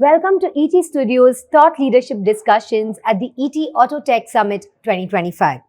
Welcome to ET Studios Thought Leadership Discussions at the ETAutoTech Summit 2025.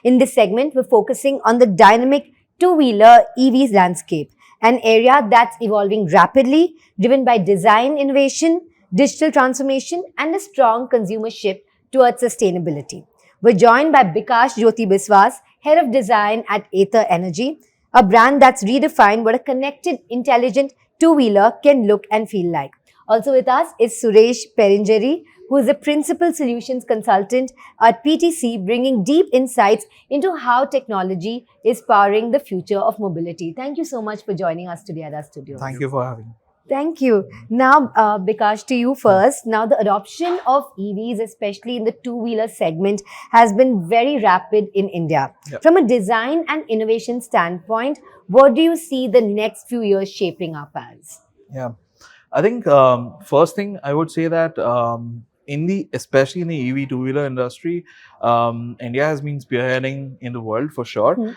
In this segment, we're focusing on the dynamic two-wheeler EVs landscape, an area that's evolving rapidly, driven by design innovation, digital transformation, and a strong consumer shift towards sustainability. We're joined by Bikash Jyoti Biswas, Head of Design at Ather Energy, a brand that's redefined what a connected, intelligent two-wheeler can look and feel like. Also with us is Suresh Perinjery, who is a Principal Solutions Consultant at PTC, bringing deep insights into how technology is powering the future of mobility. Thank you so much for joining us today at our studio. Thank you for having me. Thank you. Now, Bikash, to you first. Now, the adoption of EVs, especially in the two-wheeler segment, has been very rapid in India. Yep. From a design and innovation standpoint, what do you see the next few years shaping up as? Yeah, I think first thing I would say that especially in the EV two-wheeler industry, India has been spearheading in the world for sure.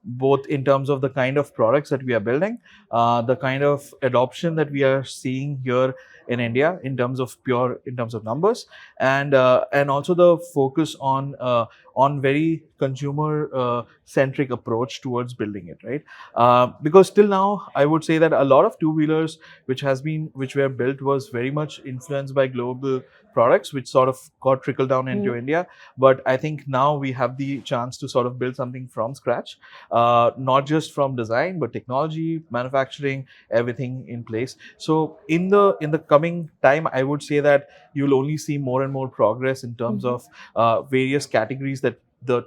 Both in terms of the kind of products that we are building, the kind of adoption that we are seeing here in India in terms of numbers, and also the focus on very consumer centric approach towards building it, right? Because till now, I would say that a lot of two-wheelers which were built was very much influenced by global products, which sort of got trickled down into India. But I think now we have the chance to sort of build something from scratch, not just from design, but technology, manufacturing, everything in place. So in the coming time, I would say that you'll only see more and more progress in terms of various categories that the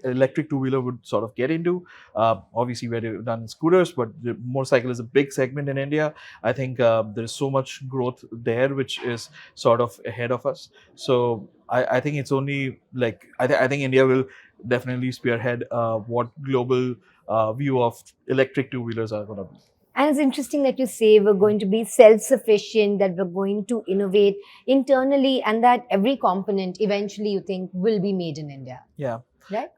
electric two-wheeler would sort of get into. Obviously, we're done scooters, but the motorcycle is a big segment in India. I think there's so much growth there, which is sort of ahead of us. So I think it's only like, I think India will definitely spearhead what global view of electric two-wheelers are going to be. And it's interesting that you say we're going to be self-sufficient, that we're going to innovate internally, and that every component eventually you think will be made in India. Yeah. Right?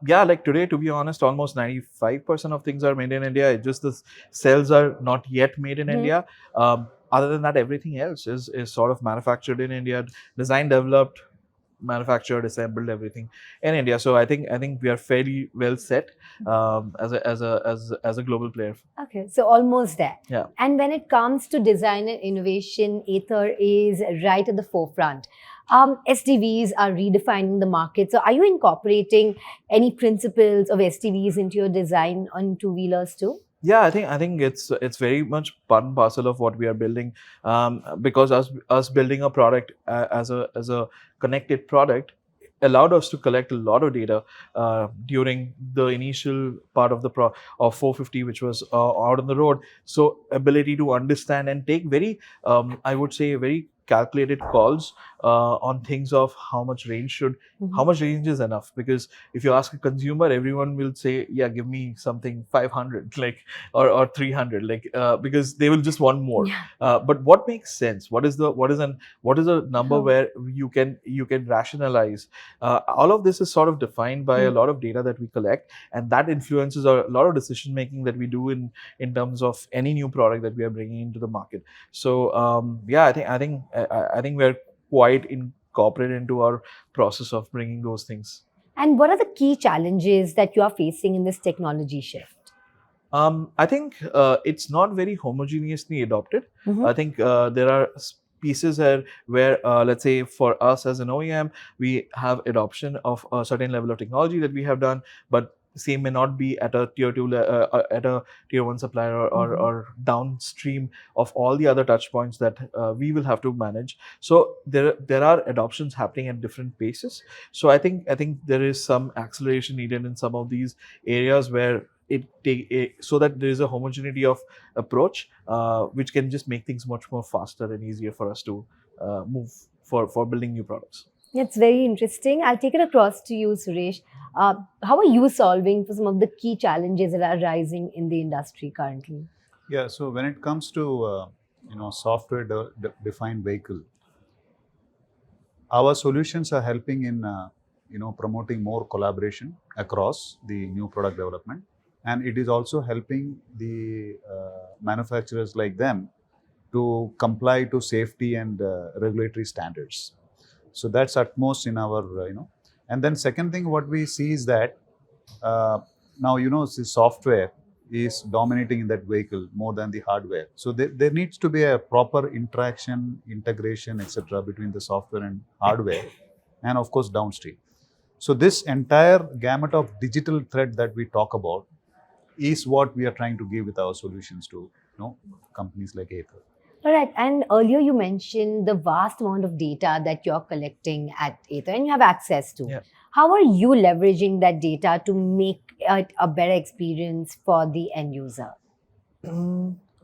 Yeah, like today, to be honest, almost 95% of things are made in India. It's just the cells are not yet made in India. Other than that, everything else is sort of manufactured in India, designed, developed, manufactured, assembled, everything in India. So I think we are fairly well set as a global player. Okay, so almost there. Yeah. And when it comes to design and innovation, Ather is right at the forefront. SDVs are redefining the market. So are you incorporating any principles of SDVs into your design on two-wheelers too? Yeah, I think it's very much part and parcel of what we are building, because us building a product as a connected product allowed us to collect a lot of data during the initial part of the 450, which was out on the road. So ability to understand and take very, I would say, very calculated calls on things of how much range is enough. Because if you ask a consumer, everyone will say, yeah, give me something 500 like or 300 like, because they will just want more. But what makes sense? What is a number where you can rationalize? All of this is sort of defined by a lot of data that we collect, and that influences a lot of decision making that we do in terms of any new product that we are bringing into the market. So yeah, I think we're quite incorporated into our process of bringing those things. And what are the key challenges that you are facing in this technology shift? I think it's not very homogeneously adopted. I think there are pieces where let's say for us as an OEM, we have adoption of a certain level of technology that we have done, but same may not be at a tier 2 at a tier 1 supplier or downstream of all the other touch points that we will have to manage. So there are adoptions happening at different paces. So I think there is some acceleration needed in some of these areas where so that there is a homogeneity of approach, which can just make things much more faster and easier for us to move for building new products. It's very interesting. I'll take it across to you, Suresh. How are you solving for some of the key challenges that are rising in the industry currently? Yeah, so when it comes to software-defined vehicle, our solutions are helping in promoting more collaboration across the new product development, and it is also helping the manufacturers like them to comply to safety and regulatory standards. So that's utmost in our, And then second thing, what we see is that uh, now, the software is dominating in that vehicle more than the hardware. So there needs to be a proper interaction, integration, etc. between the software and hardware, and of course downstream. So this entire gamut of digital thread that we talk about is what we are trying to give with our solutions to companies like Ather. All right. And earlier you mentioned the vast amount of data that you're collecting at Ather and you have access to. Yeah. How are you leveraging that data to make it a better experience for the end user?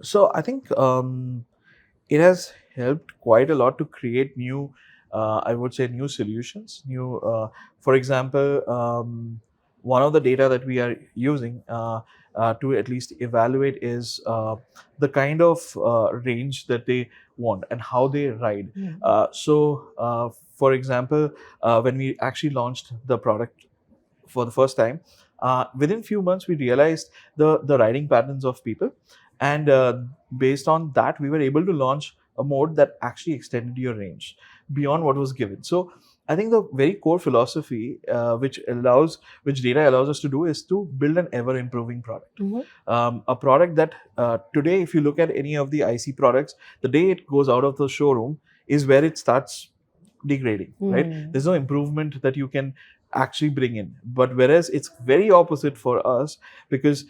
So I think it has helped quite a lot to create new, I would say, new solutions. For example, one of the data that we are using to at least evaluate is the kind of range that they want and how they ride. For example, when we actually launched the product for the first time, within few months we realized the riding patterns of people, and based on that we were able to launch a mode that actually extended your range beyond what was given. So I think the very core philosophy which data allows us to do is to build an ever improving product. A product that today, if you look at any of the IC products, the day it goes out of the showroom is where it starts degrading, right? There's no improvement that you can actually bring in. But whereas it's very opposite for us, because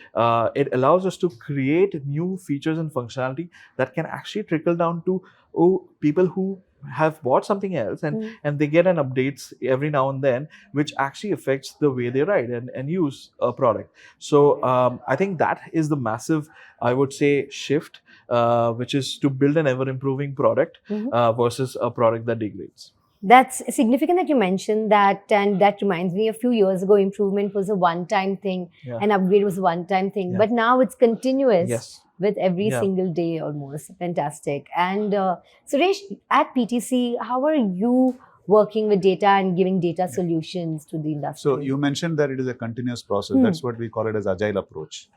it allows us to create new features and functionality that can actually trickle down to people who have bought something else, and they get an updates every now and then, which actually affects the way they ride and use a product. So I think that is the massive, I would say, shift, which is to build an ever improving product versus a product that degrades. That's significant that you mentioned that, and that reminds me, a few years ago, improvement was a one-time thing, and upgrade was a one-time thing. But now it's continuous with every single day almost. Fantastic. And Suresh, at PTC, how are you working with data and giving data solutions to the industry? So you mentioned that it is a continuous process. That's what we call it as agile approach.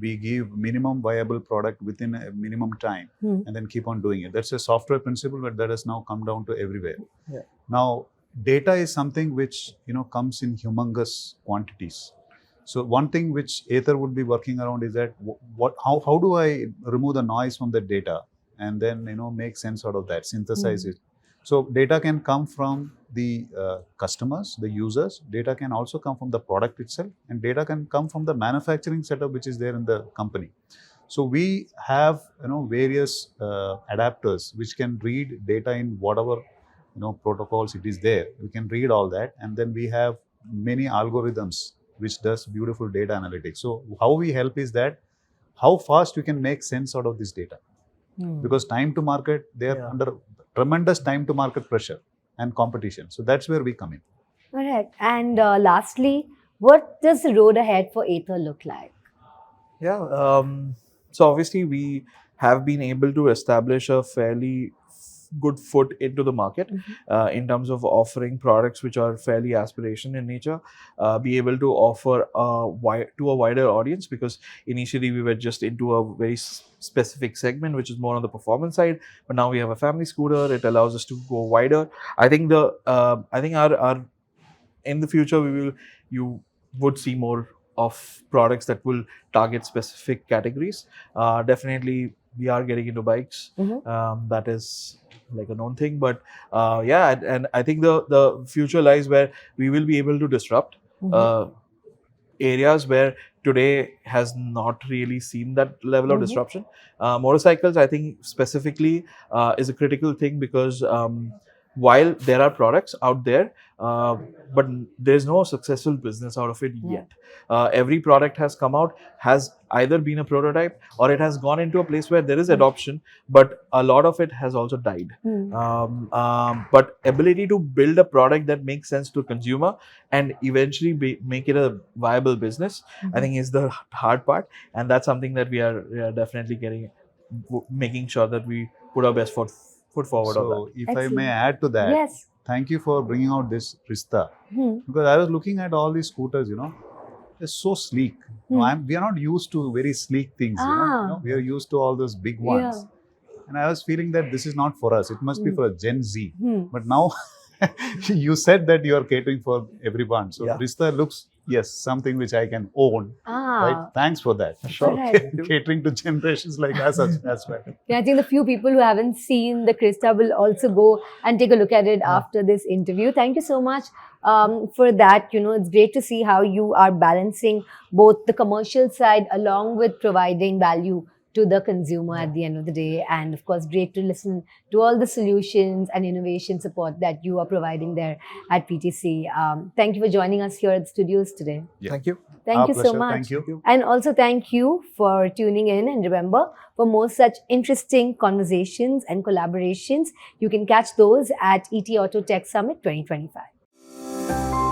We give minimum viable product within a minimum time and then keep on doing it. That's a software principle, but that has now come down to everywhere. Now, data is something which comes in humongous quantities. So one thing which Ather would be working around is that how do I remove the noise from the data and then make sense out of that, synthesize it. So data can come from the customers, the users. Data can also come from the product itself, and data can come from the manufacturing setup which is there in the company. So we have various adapters which can read data in whatever protocols it is there. We can read all that, and then we have many algorithms which does beautiful data analytics. So how we help is that how fast we can make sense out of this data, because time to market, they are under tremendous time to market pressure and competition. So that's where we come in. All right. And lastly, what does the road ahead for Ather look like? So obviously we have been able to establish a fairly good foot into the market in terms of offering products which are fairly aspirational in nature, be able to offer to a wider audience, because initially we were just into a very specific segment which is more on the performance side, but now we have a family scooter. It allows us to go wider. I think our in the future you would see more of products that will target specific categories. Definitely we are getting into bikes. That is like a known thing, but and I think the future lies where we will be able to disrupt areas where today has not really seen that level of disruption. Motorcycles, I think specifically, is a critical thing, because while there are products out there, but there's no successful business out of it yet. Every product has come out, has either been a prototype, or it has gone into a place where there is adoption, but a lot of it has also died. But ability to build a product that makes sense to consumer and eventually make it a viable business, I think is the hard part, and that's something that we are definitely making sure that we put our best foot forward on that. So if I may add to that, thank you for bringing out this Rista, because I was looking at all these scooters, they're so sleek. We are not used to very sleek things, we are used to all those big ones. And I was feeling that this is not for us. It must be for a Gen Z. Hmm. But now you said that you are catering for everyone. So Yeah. Rista looks, yes, something which I can own. Right? Ah, Thanks for that. Sure. Alright. Catering to generations like us as well. yeah, I think the few people who haven't seen the Krista will also go and take a look at it after this interview. Thank you so much for that. You know, it's great to see how you are balancing both the commercial side along with providing value to the consumer at the end of the day. And of course, great to listen to all the solutions and innovation support that you are providing there at PTC. Thank you for joining us here at the studios today. Yeah. Thank you. Thank Our you so pleasure. much. Thank you. And also thank you for tuning in. And remember, for more such interesting conversations and collaborations, you can catch those at ETAutoTech Summit 2025.